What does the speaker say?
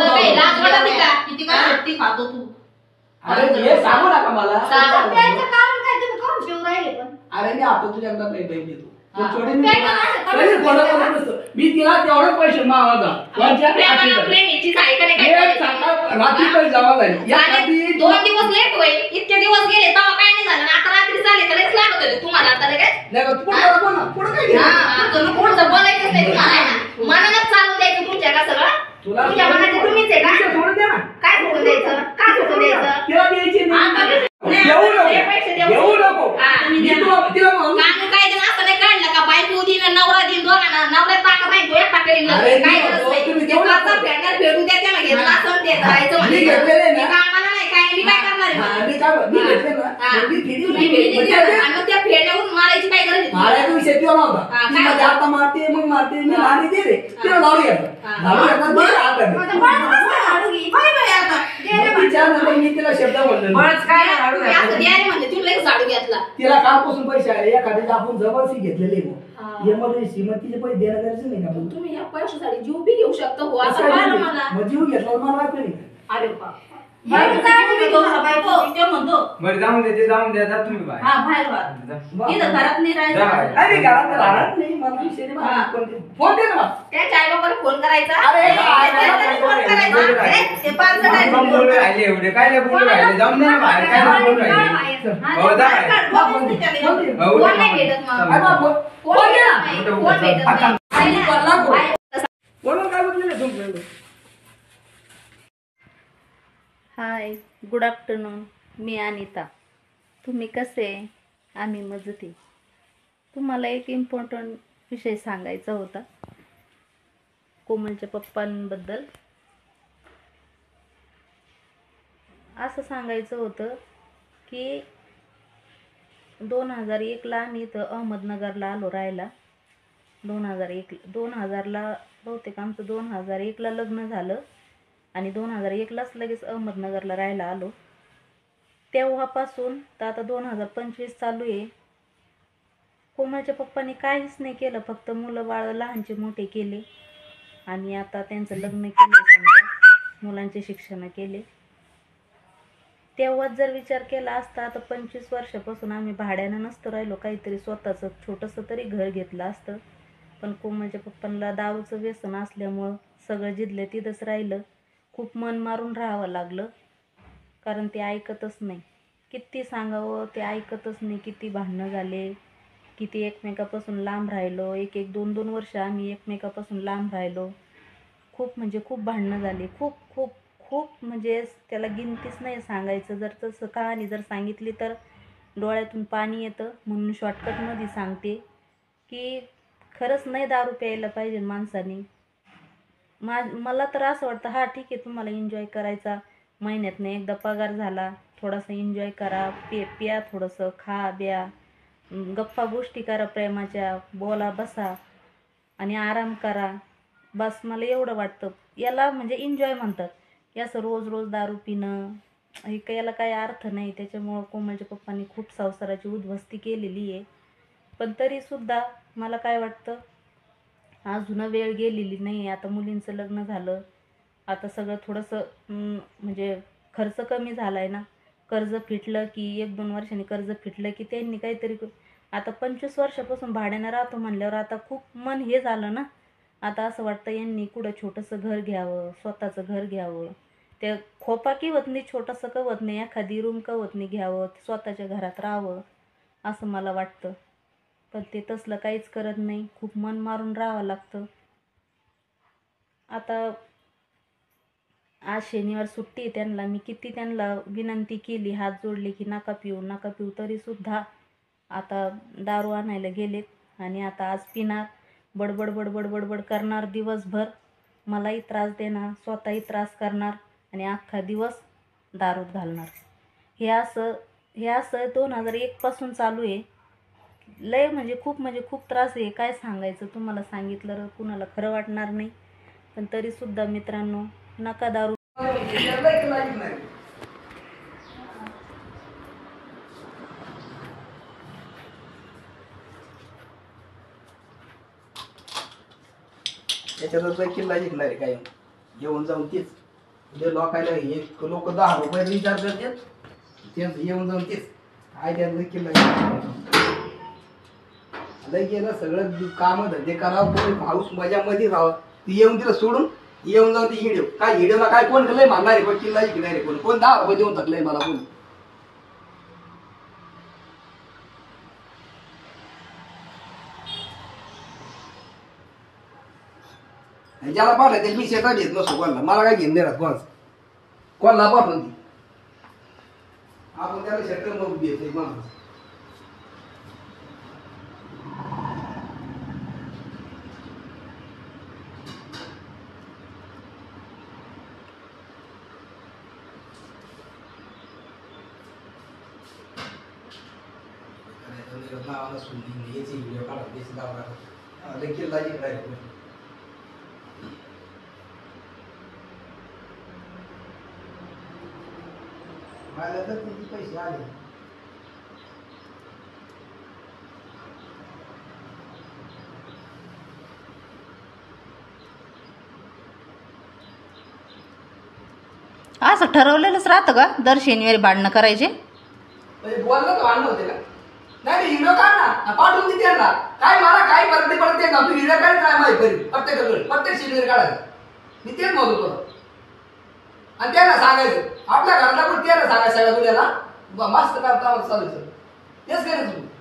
लाज वाटते का? किती का शक्ती खातो तू? अरे हे सांगू नका मला. प्यायचं कारण काय तुम्ही कोण पिऊन राहिले पण? अरे मी आता तुझ्या एकदा पैसे देतो. मी तिला तेवढे पैसे मागायचा. प्रेमीची साडी का नाही? रात्री पण जमा झाली. 2 दिवस लेट होईल. इतके दिवस गेले तेव्हा काय नाही झालं. आता रात्री झाले तर लागत होते तुम्हाला. आता पुढचं बोलायचंच नाही तुम्हाला. मनानच चालू द्यायचं तुमच्या का सगळं? तुझ्या मनाचे तुम्हीच आहे का? सोडून द्या ना. काय सोडून द्यायचं? काय सोडून द्यायचं? तिला द्यायची नाही. देऊ नको. काय असं नाही काढलं का? बायको दिन नवरा दिन दोघांना नवऱ्यात ताकद नाही. तो एकटा करीन. काय गरज नाही. भेटू द्या त्याला घेतला असं ते करायचं म्हणजे कामाला नाही काय. मी काय करणार त्या फेड्यावरून मारायची काय गरज आता मारते मग मारते मी मारली दे रे तिला लावू घेतात मी तिला शब्द म्हणजे तुला झाडू घेतला. तिला कालपासून पैसे आले एखाद्याचे आपण जबरदस्ती घेतलेले इमर्जन्सी मग तिचे पैसे देणं गरजेचं नाही का? तुम्ही या पैशासाठी जीव बी घेऊ शकता हो असं कळलं मला. मग जीव घेतला मला वाटलं नाही. अरे बाबा जाऊन द्या जा तुम्ही बाहेर. हा बाहेर इथं घरात नाही राहायचं. अरे घरात राहणार नाही मला विषय फोन दे ना. त्याच्या आई बाबाला फोन करायचा. फोन राहिले एवढे काय नाही बोलू राहिले. जाऊन द्या ना बाहेर. काय नाही बोलू राहिले. हाय, गुड आफ्टरनून. मी अनिता. तुम्ही कसे? आम्ही मजेत आहे. तुम्हाला एक इम्पॉर्टंट विषय सांगायचा होता कोमलच्या पप्पांबद्दल. असं सांगायचं होतं की 2001ला आम्ही इथं अहमदनगरला आलो राहायला. 2000ला बहुतेक आमचं 2001ला लग्न झालं आणि 2001लाच लगेच अहमदनगरला राहायला आलो. तेव्हापासून तर आता 2025 चालू आहे. कोमलच्या पप्पांनी काहीच नाही केलं, फक्त मुलं बाळ लहानचे मोठे केले आणि आता त्यांचं लग्न केलं, समजा मुलांचे शिक्षण केले. तेव्हाच जर विचार केला असता तर 25 वर्षापासून आम्ही भाड्यानं नसतं राहिलो, काहीतरी स्वतःचं छोटंसं तरी घर घेतलं असतं. पण कोमलच्या पप्पांना दारूचं व्यसन असल्यामुळं सगळं जिथलं तिथंच राहिलं. खूप मन मारून राहावं लागलं, कारण ते ऐकतच नाही. किती सांगावं ते ऐकतच नाही. किती भांडणं झाले, किती एकमेकापासून लांब राहिलो. 1-2 वर्ष आम्ही एकमेकापासून लांब राहिलो. खूप म्हणजे खूप भांडणं झाली. खूप खूप खूप म्हणजे त्याला गिनतीच नाही सांगायचं. जर तसं कहाणी जर सांगितली तर डोळ्यातून पाणी येतं. म्हणून शॉर्टकटमध्ये सांगते की खरंच नाही दारू प्यायला पाहिजे माणसाने. मला तर असं वाटतं, हा ठीक आहे तुम्हाला एन्जॉय करायचा, महिन्यातनं एकदा पगार झाला, थोडासा एन्जॉय करा, प्या थोडंसं, खा ब्या, गप्पा गोष्टी करा, प्रेमाच्या बोला बसा आणि आराम करा. बस मला एवढं वाटतं. याला म्हणजे एन्जॉय म्हणतात. याचं रोज रोज दारू पिणं याला काही अर्थ नाही. त्याच्यामुळं कोमलच्या पप्पांनी खूप संसाराची उद्ध्वस्ती केलेली आहे. पण तरीसुद्धा मला काय वाटतं, अजून वेळ गेलेली नाही. आता मुलींचं लग्न झालं, आता सगळं थोडंसं म्हणजे खर्च कमी झाला आहे ना. कर्ज फिटलं की 1-2 वर्षांनी कर्ज फिटलं की त्यांनी काहीतरी, आता 25 वर्षापासून भाड्यानं राहतो म्हणल्यावर आता खूप मन हे झालं ना. आता असं वाटतं यांनी कुठं छोटंसं घर घ्यावं, स्वतःचं घर घ्यावं. ते खोपा किवत नाही, छोटंसं कवत नाही, एखादी रूम कवत नाही घ्यावं, स्वतःच्या घरात राहावं असं मला वाटतं. पण ते तसलं काहीच करत नाही. खूप मन मारून राहावं लागतं. आता आज शनिवार सुट्टी आहे त्यांना. मी किती त्यांना विनंती केली, हात जोडले की नका पिऊ नका पिऊ, तरीसुद्धा आता दारू आणायला गेलेत आणि आता आज पिणार, बडबड बडबड बडबड करणार दिवसभर, मलाही त्रास देणार, स्वतःही त्रास करणार आणि अख्खा दिवस दारूत घालणार. हे असं 2001 पासून चालू आहे. लय म्हणजे खूप त्रास आहे. काय सांगायचं तुम्हाला, सांगितलं कुणाला खरं वाटणार नाही. पण तरीसुद्धा मित्रांनो, नका दारू. याच्यात किल्ला जिंकणार आहे काय, येऊन जाऊन तीच जे लोकायला एक लोक 10 रुपये विचार करतात तेच येऊन जाऊन तेच काय त्यात केलं लय केलं सगळं काम धंदे करावं कोणी पाऊस मजामध्ये राहावं ती येऊन तिला सोडून येऊन जाऊन ती हिडिओ काय हिडिओला काय कोण लय मारणार आहे कोण किल्ला की नाही कोण कोण 10 रुपये देऊन थकलंय मला कोण ज्याला पाठवायचं मी शेतात येत नसतो कोणाला मला काय घेऊन देणार कोणाला पाठवून ती आपण त्याला शेत मग देत माणूस नावाला सोडली याची व्हिडिओ काढत त्याची लावणार देखील लाईक राहील मला तर किती पैसे आले असं ठरवलेलंच राहतं का दर शनिवारी भांडणं करायचे बोललं तर भांडणं होते का नाही व्हिडिओ काढ ना पाठवून देते ना काय मला काय परत पडते का तू व्हिडिओ काढ काय माहिती प्रत्येक शनिवारी काढायचं मी तेच म्हणत होतो आणि त्यांना सांगायचं आपल्या घराला पण त्यांना सांगायचं सगळ्या दुनियाला मस्त करता चालू तेच करायचं